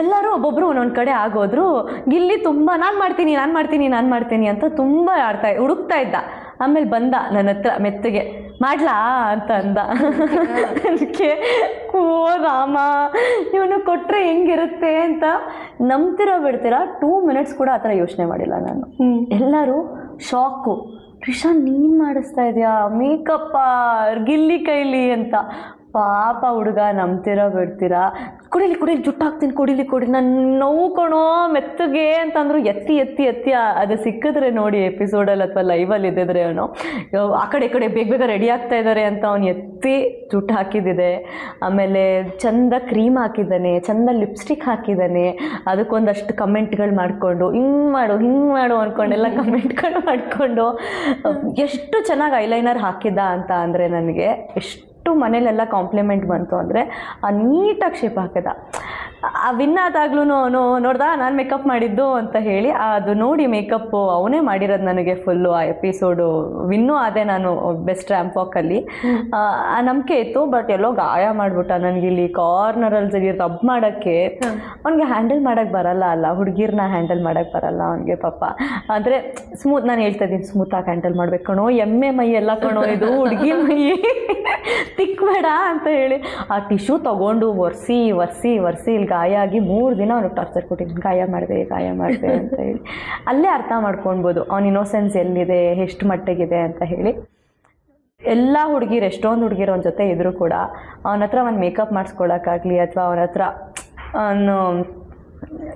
ಎಲ್ಲರೂ ಒಬ್ಬೊಬ್ಬರು ಒಂದೊಂದು ಕಡೆ ಆಗೋದ್ರು. ಗಿಲ್ಲಿ ತುಂಬ ನಾನು ಮಾಡ್ತೀನಿ ಅಂತ ತುಂಬ ಹುಡುಕ್ತಾ ಇದ್ದ. ಆಮೇಲೆ ಬಂದ ನನ್ನ ಹತ್ರ ಮೆತ್ತಗೆ, ಮಾಡ್ಲಾ ಅಂತ ಅಂದ. ನನಗೆ ಓ ರಾಮ, ಇವನು ಕೊಟ್ಟರೆ ಹೆಂಗಿರುತ್ತೆ ಅಂತ ನಂಬ್ತಿರೋ ಬಿಡ್ತೀರಾ 2 ಮಿನಿಟ್ಸ್ ಕೂಡ ಆ ಥರ ಯೋಚನೆ ಮಾಡಿಲ್ಲ ನಾನು. ಎಲ್ಲರೂ ಶಾಕು, ರಿಷಾ ನೀನು ಮಾಡಿಸ್ತಾ ಇದೆಯಾ ಮೇಕಪ್ಪ ಗಿಲ್ಲಿ ಕೈಲಿ ಅಂತ. ಪಾಪ ಹುಡುಗ ನಂಬ್ತಿರೋ ಬಿಡ್ತೀರಾ, ಕುಡೀಲಿ ಜುಟ್ಟು ಹಾಕ್ತೀನಿ ಕುಡೀಲಿ ನಾನು ನೋವು ಕೊಣೋ ಮೆತ್ತಗೆ ಅಂತಂದ್ರು ಎತ್ತಿ ಅದು ಸಿಕ್ಕಿದ್ರೆ ನೋಡಿ ಎಪಿಸೋಡಲ್ಲಿ ಅಥವಾ ಲೈವಲ್ಲಿ ಇದ್ದಿದ್ರೆ ಅವನು ಆ ಕಡೆ ಈ ಕಡೆ ಬೇಗ ರೆಡಿ ಆಗ್ತಾ ಇದ್ದಾರೆ ಅಂತ ಅವ್ನು ಎತ್ತಿ ಜುಟ್ಟು ಹಾಕಿದ್ದಿದೆ. ಆಮೇಲೆ ಚಂದ ಕ್ರೀಮ್ ಹಾಕಿದ್ದಾನೆ, ಚಂದ ಲಿಪ್ಸ್ಟಿಕ್ ಹಾಕಿದ್ದಾನೆ. ಅದಕ್ಕೊಂದಷ್ಟು ಕಮೆಂಟ್ಗಳು ಮಾಡಿಕೊಂಡು ಹಿಂಗೆ ಮಾಡು ಅಂದ್ಕೊಂಡೆಲ್ಲ ಕಮೆಂಟ್ಗಳು ಮಾಡಿಕೊಂಡು ಎಷ್ಟು ಚೆನ್ನಾಗಿ ಐಲೈನರ್ ಹಾಕಿದ್ದ ಅಂತ ಅಂದರೆ ನನಗೆ ಎಷ್ಟು ಮನೇಲೆಲ್ಲ ಕಾಂಪ್ಲಿಮೆಂಟ್ ಬಂತು ಅಂದರೆ ಆ ನೀಟಾಗಿ ಶೇಪ್ ಹಾಕಿದ. ಆ ವಿನ್ ಆದಾಗ್ಲೂ ಅವನು ನೋಡ್ದ ನಾನು ಮೇಕಪ್ ಮಾಡಿದ್ದು ಅಂತ ಹೇಳಿ ಅದು ನೋಡಿ ಮೇಕಪ್ಪು ಅವನೇ ಮಾಡಿರೋದು ನನಗೆ ಫುಲ್ಲು. ಆ ಎಪಿಸೋಡು ವಿನ್ನೂ ಅದೇ ನಾನು ಬೆಸ್ಟ್ ರ್ಯಾಂಪ್ ವಾಕಲ್ಲಿ. ಆ ನಂಬಿಕೆ ಇತ್ತು. ಬಟ್ ಎಲ್ಲೋ ಗಾಯ ಮಾಡಿಬಿಟ್ಟ ನನಗೆ ಇಲ್ಲಿ ಕಾರ್ನರಲ್ಲಿ ರಬ್ ಮಾಡೋಕ್ಕೆ. ಅವ್ನಿಗೆ ಹ್ಯಾಂಡಲ್ ಮಾಡೋಕ್ಕೆ ಬರಲ್ಲ ಅಲ್ಲ, ಹುಡುಗಿರ್ನ ಹ್ಯಾಂಡಲ್ ಮಾಡೋಕ್ಕೆ ಬರಲ್ಲ ಅವನಿಗೆ ಪಾಪ. ಅಂದರೆ ಸ್ಮೂತ್, ನಾನು ಹೇಳ್ತಾ ಇದ್ದೀನಿ ಸ್ಮೂತಾಗಿ ಹ್ಯಾಂಡಲ್ ಮಾಡ್ಬೇಕು ಕಣೋ, ಎಮ್ಮೆ ಮೈ ಎಲ್ಲ ಕಣೋ ಇದು ಹುಡುಗಿ ಮೈ ತಿಕ್ಬೇಡ ಅಂತ ಹೇಳಿ ಆ ಟಿಶ್ಯೂ ತೊಗೊಂಡು ಒರೆಸಿ ಇಲ್ಲಿ ಗಾಯ ಆಗಿ 3 ದಿನ ಅವ್ನಿಗೆ ಟಾರ್ಚರ್ ಕೊಟ್ಟಿದ್ದೀನಿ, ಗಾಯ ಮಾಡಿದೆ ಅಂತ ಹೇಳಿ. ಅಲ್ಲೇ ಅರ್ಥ ಮಾಡ್ಕೊಳ್ಬೋದು ಅವನ ಇನ್ನೋಸೆನ್ಸ್ ಎಲ್ಲಿದೆ, ಎಷ್ಟು ಮಟ್ಟಿಗಿದೆ ಅಂತ ಹೇಳಿ. ಎಲ್ಲ ಹುಡುಗಿರು ಎಷ್ಟೊಂದು ಹುಡುಗಿರು ಅವನ ಜೊತೆ ಇದ್ದರೂ ಕೂಡ ಅವನ ಹತ್ರ ಒಂದು ಮೇಕಪ್ ಮಾಡಿಸ್ಕೊಳಕ್ಕಾಗಲಿ ಅಥವಾ ಅವನ ಹತ್ರ ಅವನು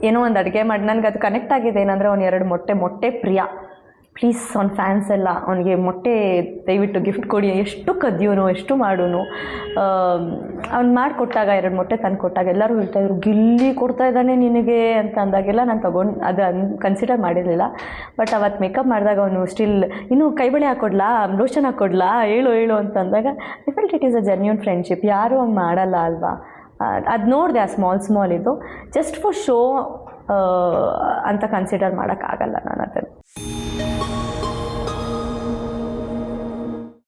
ಏನೋ ಒಂದು ಅಡುಗೆ ಮಾಡಿ ನನಗೆ ಅದು ಕನೆಕ್ಟ್ ಆಗಿದೆ. ಏನಂದರೆ ಅವ್ನು 2 ಮೊಟ್ಟೆ ಪ್ರಿಯ. ಪ್ಲೀಸ್ ಅವ್ನ ಫ್ಯಾನ್ಸ್ ಎಲ್ಲ ಅವನಿಗೆ ಮೊಟ್ಟೆ ದಯವಿಟ್ಟು ಗಿಫ್ಟ್ ಕೊಡಿ, ಎಷ್ಟು ಕದ್ಯೋನು ಎಷ್ಟು ಮಾಡೋನು. ಅವ್ನು ಮಾಡಿಕೊಟ್ಟಾಗ 2 ಮೊಟ್ಟೆ ತಂದು ಕೊಟ್ಟಾಗ ಎಲ್ಲರೂ ಹೇಳ್ತಾಯಿದ್ರು ಗಿಲ್ಲಿ ಕೊಡ್ತಾ ಇದ್ದಾನೆ ನಿನಗೆ ಅಂತ ಅಂದಾಗೆಲ್ಲ ನಾನು ಅದು ಕನ್ಸಿಡರ್ ಮಾಡಿರಲಿಲ್ಲ. ಬಟ್ ಅವತ್ತು ಮೇಕಪ್ ಮಾಡಿದಾಗ ಅವನು ಸ್ಟಿಲ್ ಇನ್ನೂ ಕೈಬಳೆ ಹಾಕ್ಕೊಡ್ಲಾ, ಲೋಷನ್ ಹಾಕ್ಕೊಡ್ಲಾ, ಹೇಳು ಅಂತ ಅಂದಾಗ I felt it is a genuine friendship. ಯಾರೂ ಹಂಗೆ ಮಾಡಲ್ಲ ಅಲ್ವಾ. ಅದು ನೋಡಿದೆ ಆ ಸ್ಮಾಲ್ ಇದು ಜಸ್ಟ್ ಫಾರ್ ಶೋ ಅಂತ ಕನ್ಸಿಡರ್ ಮಾಡೋಕ್ಕಾಗಲ್ಲ ನಾನು ಅದನ್ನು.